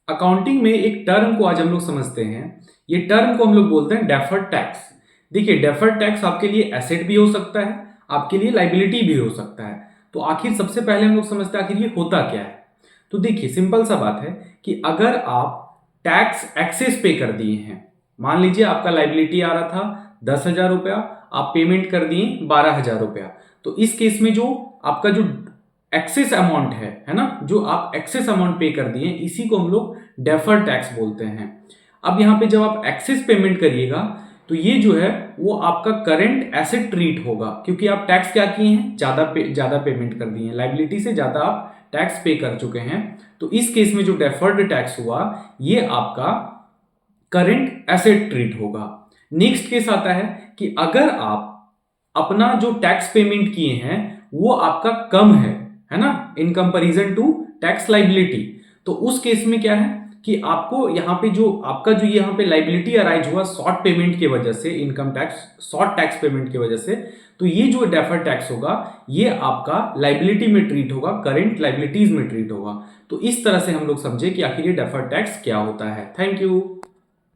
Accounting में एक term को आज हम लोग समझते हैं। ये टर्म को हम लोग बोलते हैं डेफर्ड टैक्स। देखिए, डेफर्ड टैक्स आपके लिए एसेट भी हो सकता है, आपके लिए लाइबिलिटी भी हो सकता है। तो आखिर सबसे पहले हम लोग समझते हैं आखिर ये होता क्या है। तो देखिए, सिंपल सा बात है कि अगर आप टैक्स एक्सेस पे कर दिए हैं, मान लीजिए आपका लाइबिलिटी आ रहा था 10,000 रुपया, आप पेमेंट कर दिए 12,000 रुपया, तो इस केस में जो आपका जो एक्सेस अमाउंट है ना, जो आप एक्सेस अमाउंट पे कर दिए, इसी को हम लोग डेफर्ड टैक्स बोलते हैं। अब यहां पे जब आप एक्सेस पेमेंट करिएगा तो ये जो है वो आपका करंट एसेट ट्रीट होगा, क्योंकि आप टैक्स क्या किए हैं, ज्यादा पेमेंट कर दिए हैं, लाइबिलिटी से ज्यादा आप टैक्स पे कर चुके हैं। तो इस केस में जो डेफर्ड टैक्स हुआ ये आपका करंट एसेट ट्रीट होगा। नेक्स्ट केस आता है कि अगर आप अपना जो टैक्स पेमेंट किए हैं वो आपका कम है ना, in comparison to tax liability, तो उस केस में क्या है कि आपको यहाँ पे जो आपका जो यहाँ पे लाइबिलिटी अराइज हुआ शॉर्ट पेमेंट की वजह से, income tax short tax payment की वजह से, तो ये जो डेफर्ड टैक्स होगा ये आपका लाइबिलिटी में ट्रीट होगा, करंट लाइबिलिटीज में ट्रीट होगा। तो इस तरह से हम लोग समझे कि आखिर ये डेफर्ड टैक्स क्या होता है। Thank you.